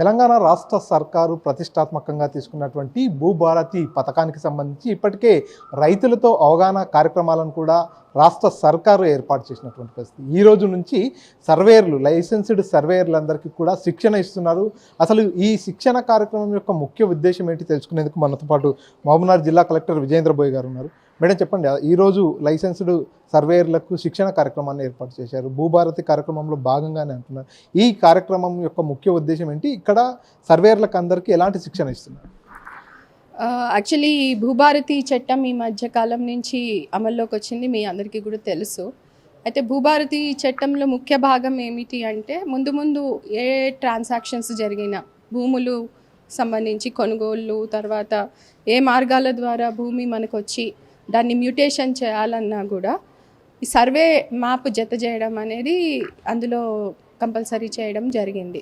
తెలంగాణ రాష్ట్ర సర్కారు ప్రతిష్టాత్మకంగా తీసుకున్నటువంటి భూభారతి పథకానికి సంబంధించి ఇప్పటికే రైతులతో అవగాహన కార్యక్రమాలను కూడా రాష్ట్ర సర్కారు ఏర్పాటు చేసినటువంటి పరిస్థితి. ఈ రోజు నుంచి సర్వేయర్లు, లైసెన్స్డ్ సర్వేయర్లందరికీ కూడా శిక్షణ ఇస్తున్నారు. అసలు ఈ శిక్షణ కార్యక్రమం యొక్క ముఖ్య ఉద్దేశం ఏంటి తెలుసుకునేందుకు మనతో పాటు మహబూబ్నగర్ జిల్లా కలెక్టర్ విజేంద్ర బోయ్ గారు ఉన్నారు. మేడం చెప్పండి, ఈరోజు లైసెన్స్డ్ సర్వేయర్లకు శిక్షణ కార్యక్రమాన్ని ఏర్పాటు చేశారు. భూభారతి కార్యక్రమంలో భాగంగానే అంటున్నారు. ఈ కార్యక్రమం యొక్క ముఖ్య ఉద్దేశం ఏంటి? ఇక్కడ సర్వేయర్లకు అందరికీ ఎలాంటి శిక్షణ ఇస్తున్నారు? యాక్చువల్లీ ఈ భూభారతి చట్టం ఈ మధ్య కాలం నుంచి అమల్లోకి వచ్చింది, మీ అందరికీ కూడా తెలుసు. అయితే భూభారతి చట్టంలో ముఖ్య భాగం ఏమిటి అంటే, ముందు ఏ ట్రాన్సాక్షన్స్ జరిగినా, భూములు సంబంధించి కొనుగోళ్ళు, తర్వాత ఏ మార్గాల ద్వారా భూమి మనకు వచ్చి దాన్ని మ్యూటేషన్ చేయాలన్నా కూడా ఈ సర్వే మ్యాప్ జత చేయడం అనేది అందులో కంపల్సరీ చేయడం జరిగింది.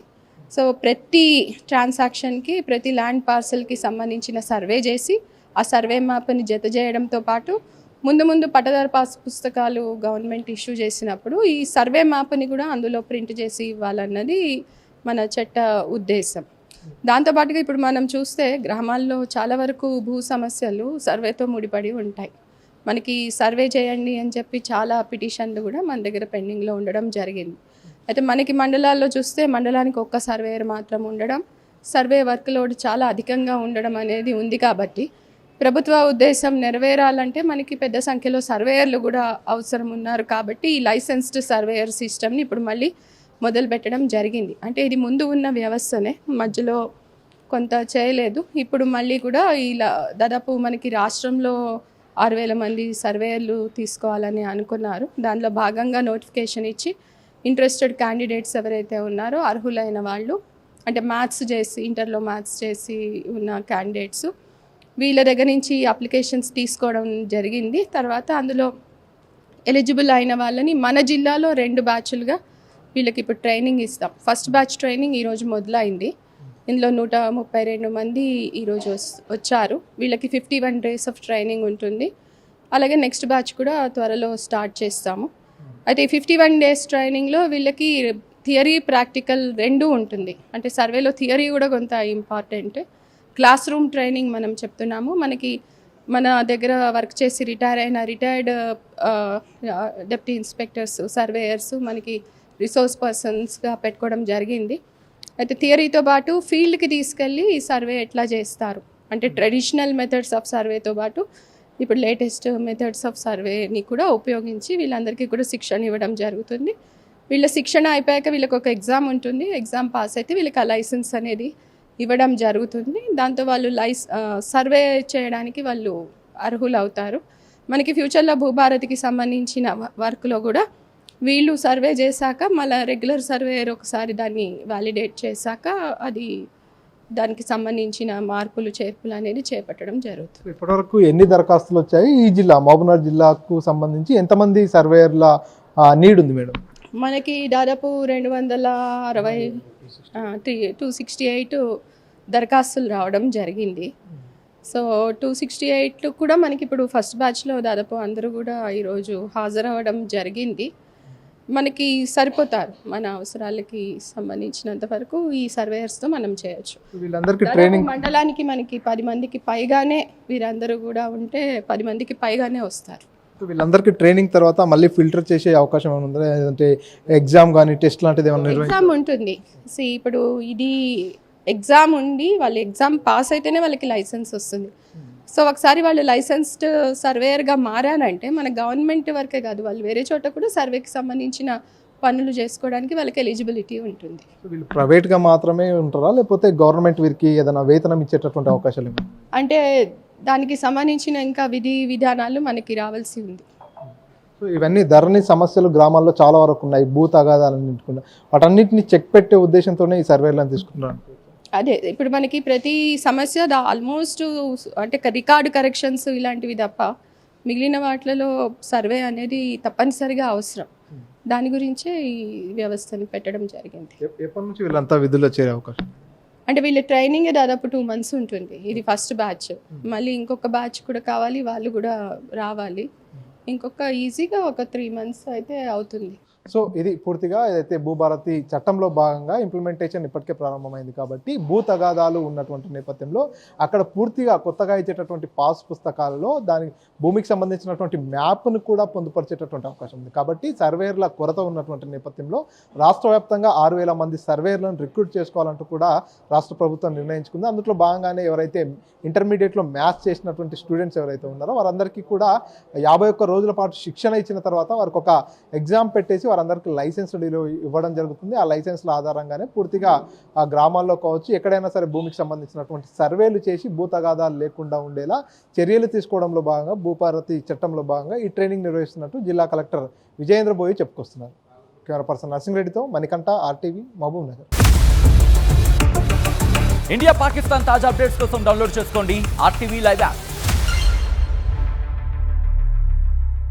సో ప్రతి ట్రాన్సాక్షన్కి, ప్రతి ల్యాండ్ పార్సల్కి సంబంధించిన సర్వే చేసి ఆ సర్వే మ్యాప్ని జత చేయడంతో పాటు ముందు పట్టదారు పాస్ పుస్తకాలు గవర్నమెంట్ ఇష్యూ చేసినప్పుడు ఈ సర్వే మ్యాప్ని కూడా అందులో ప్రింట్ చేసి ఇవ్వాలన్నది మన చట్ట ఉద్దేశం. దాంతోపాటుగా ఇప్పుడు మనం చూస్తే గ్రామాల్లో చాలా వరకు భూ సమస్యలు సర్వేతో ముడిపడి ఉంటాయి. మనకి సర్వే చేయండి అని చెప్పి చాలా పిటిషన్లు కూడా మన దగ్గర పెండింగ్లో ఉండడం జరిగింది. అయితే మనకి మండలాల్లో చూస్తే మండలానికి ఒక్క సర్వేయర్ మాత్రం ఉండడం, సర్వే వర్క్ లోడ్ చాలా అధికంగా ఉండడం అనేది ఉంది. కాబట్టి ప్రభుత్వ ఉద్దేశం నెరవేరాలంటే మనకి పెద్ద సంఖ్యలో సర్వేయర్లు కూడా అవసరం ఉన్నారు. కాబట్టి ఈ లైసెన్స్డ్ సర్వేయర్ సిస్టమ్ని ఇప్పుడు మళ్ళీ మొదలు పెట్టడం జరిగింది. అంటే ఇది ముందు ఉన్న వ్యవస్థనే, మధ్యలో కొంత చేయలేదు. ఇప్పుడు మళ్ళీ కూడా ఇలా దాదాపు మనకి రాష్ట్రంలో 6,000 మంది సర్వేయర్లు తీసుకోవాలని అనుకున్నారు. దానిలో భాగంగా నోటిఫికేషన్ ఇచ్చి ఇంట్రెస్టెడ్ క్యాండిడేట్స్ ఎవరైతే ఉన్నారో అర్హులైన వాళ్ళు, అంటే మ్యాథ్స్ చేసి, ఇంటర్లో మ్యాథ్స్ చేసి ఉన్న క్యాండిడేట్స్, వీళ్ళ దగ్గర నుంచి అప్లికేషన్స్ తీసుకోవడం జరిగింది. తర్వాత అందులో ఎలిజిబుల్ అయిన వాళ్ళని మన జిల్లాలో 2 బ్యాచ్లుగా వీళ్ళకి ఇప్పుడు ట్రైనింగ్ ఇస్తాం. ఫస్ట్ బ్యాచ్ ట్రైనింగ్ ఈరోజు మొదలైంది. ఇందులో 132 మంది ఈరోజు వచ్చారు. వీళ్ళకి 51 days ఆఫ్ ట్రైనింగ్ ఉంటుంది. అలాగే నెక్స్ట్ బ్యాచ్ కూడా త్వరలో స్టార్ట్ చేస్తాము. అయితే ఈ 51 days ట్రైనింగ్లో వీళ్ళకి థియరీ, ప్రాక్టికల్ 2 ఉంటుంది. అంటే సర్వేలో థియరీ కూడా కొంత ఇంపార్టెంట్. క్లాస్ రూమ్ ట్రైనింగ్ మనం చెప్తున్నాము. మనకి మన దగ్గర వర్క్ చేసి రిటైర్డ్ డెప్యూటీ ఇన్స్పెక్టర్స్, సర్వేయర్స్ మనకి రిసోర్స్ పర్సన్స్గా పెట్టుకోవడం జరిగింది. అయితే థియరీతో పాటు ఫీల్డ్కి తీసుకెళ్ళి ఈ సర్వే ఎట్లా చేస్తారు, అంటే ట్రెడిషనల్ మెథడ్స్ ఆఫ్ సర్వేతో పాటు ఇప్పుడు లేటెస్ట్ మెథడ్స్ ఆఫ్ సర్వేని కూడా ఉపయోగించి వీళ్ళందరికీ కూడా శిక్షణ ఇవ్వడం జరుగుతుంది. వీళ్ళ శిక్షణ అయిపోయాక వీళ్ళకి ఒక ఎగ్జామ్ ఉంటుంది. ఎగ్జామ్ పాస్ అయితే వీళ్ళకి ఆ లైసెన్స్ అనేది ఇవ్వడం జరుగుతుంది. దాంతో వాళ్ళు సర్వే చేయడానికి వాళ్ళు అర్హులు అవుతారు. మనకి ఫ్యూచర్లో భూభారతికి సంబంధించిన వర్క్లో కూడా వీళ్ళు సర్వే చేశాక మళ్ళీ రెగ్యులర్ సర్వేయర్ ఒకసారి దాన్ని వ్యాలిడేట్ చేశాక అది దానికి సంబంధించిన మార్పులు, చేర్పులు అనేది చేపట్టడం జరుగుతుంది. ఇప్పటివరకు ఎన్ని దరఖాస్తులు వచ్చాయి? ఈ జిల్లా మహబూబ్నగర్ జిల్లాకు సంబంధించి ఎంతమంది సర్వేయర్ల నీడ్ ఉంది మేడం? మనకి దాదాపు 268 దరఖాస్తులు రావడం జరిగింది. సో 268 కూడా మనకి ఇప్పుడు ఫస్ట్ బ్యాచ్లో దాదాపు అందరూ కూడా ఈరోజు హాజరవ్వడం జరిగింది. మనకి సరిపోతారు, మన అవసరాలకి సంబంధించినంత వరకు ఈ సర్వేయర్స్తో మనం చేయొచ్చు. వీళ్ళందరికీ ట్రైనింగ్ మండలానికి మనకి 10 మందికి పైగానే వీరందరూ కూడా ఉంటే 10 మందికి పైగానే వస్తారు. వీళ్ళందరికీ ట్రైనింగ్ తర్వాత మళ్ళీ ఫిల్టర్ చేసే అవకాశం ఏమైనా ఉందా? లేదంటే ఎగ్జామ్ కానీ టెస్ట్ లాంటిది ఏమైనా? ఎగ్జామ్ ఉంటుంది. ఇప్పుడు ఇది ఎగ్జామ్ ఉండి వాళ్ళు ఎగ్జామ్ పాస్ అయితేనే వాళ్ళకి లైసెన్స్ వస్తుంది. సో ఒకసారి వాళ్ళు లైసెన్స్డ్ సర్వేయర్గా మారారంటే మన గవర్నమెంట్ వరకే కాదు, వాళ్ళు వేరే చోట కూడా సర్వేకి సంబంధించిన పనులు చేసుకోవడానికి వాళ్ళకి ఎలిజిబిలిటీ ఉంటుంది. వీళ్ళు ప్రైవేట్గా మాత్రమే ఉంటారా, లేకపోతే గవర్నమెంట్ వీరికి ఏదైనా వేతనం ఇచ్చేటటువంటి అవకాశాలు? అంటే దానికి సంబంధించిన ఇంకా విధానాలు మనకి రావాల్సి ఉంది. సో ఇవన్నీ ధరణి సమస్యలు గ్రామాల్లో చాలా వరకు ఉన్నాయి, భూ తగాదాలని వాటన్నిటిని చెక్ పెట్టే ఉద్దేశంతోనే ఈ సర్వేలను తీసుకుంటున్నాను. అదే ఇప్పుడు మనకి ప్రతి సమస్య ఆల్మోస్ట్ అంటే రికార్డు కరెక్షన్స్ ఇలాంటివి తప్ప మిగిలిన వాటిలలో సర్వే అనేది తప్పనిసరిగా అవసరం. దాని గురించే ఈ వ్యవస్థను పెట్టడం జరిగింది. ఎప్పటి నుంచి వీళ్ళంతా విధుల్లో చేరే అవకాశం? అంటే వీళ్ళ ట్రైనింగ్ దాదాపు 2 months ఉంటుంది. ఇది ఫస్ట్ బ్యాచ్. మళ్ళీ ఇంకొక బ్యాచ్ కూడా కావాలి, వాళ్ళు కూడా రావాలి. ఇంకొక ఈజీగా ఒక 3 months అయితే అవుతుంది. సో ఇది పూర్తిగా ఏదైతే భూభారతి చట్టంలో భాగంగా ఇంప్లిమెంటేషన్ ఇప్పటికే ప్రారంభమైంది కాబట్టి భూ తగాదాలు ఉన్నటువంటి నేపథ్యంలో అక్కడ పూర్తిగా కొత్తగా ఇచ్చేటటువంటి పాస్ పుస్తకాలలో దాని భూమికి సంబంధించినటువంటి మ్యాప్ను కూడా పొందుపరిచేటటువంటి అవకాశం ఉంది. కాబట్టి సర్వేయర్ల కొరత ఉన్నటువంటి నేపథ్యంలో రాష్ట్ర వ్యాప్తంగా 6,000 మంది సర్వేయర్లను రిక్రూట్ చేసుకోవాలంటూ కూడా రాష్ట్ర ప్రభుత్వం నిర్ణయించుకుంది. అందులో భాగంగానే ఎవరైతే ఇంటర్మీడియట్లో మ్యాథ్స్ చేసినటువంటి స్టూడెంట్స్ ఎవరైతే ఉన్నారో వారందరికీ కూడా 51 రోజుల పాటు శిక్షణ ఇచ్చిన తర్వాత వారికి ఒక ఎగ్జామ్ పెట్టేసి వారందరికీ లైసెన్స్లు ఇవ్వడం జరుగుతుంది. ఆ లైసెన్స్ల ఆధారంగానే పూర్తిగా ఆ గ్రామాల్లో కావచ్చు ఎక్కడైనా సరే భూమికి సంబంధించినటువంటి సర్వేలు చేసి భూ తగాదాలు లేకుండా ఉండేలా చర్యలు తీసుకోవడంలో భాగంగా భూభారతి చట్టంలో భాగంగా ఈ ట్రైనింగ్ నిర్వహిస్తున్నట్టు జిల్లా కలెక్టర్ విజయేంద్ర బోయి చెప్పుకొస్తున్నారు. కెమెరా పర్సన్ నర్సింగ్రెడ్డితో మణికంఠ, ఆర్టీవీ, మహబూబ్ నగర్. ఇండియా పాకిస్తాన్ తాజా అప్డేట్స్ కోసం డౌన్లోడ్ చేసుకోండి RTV లైవ్ యాప్.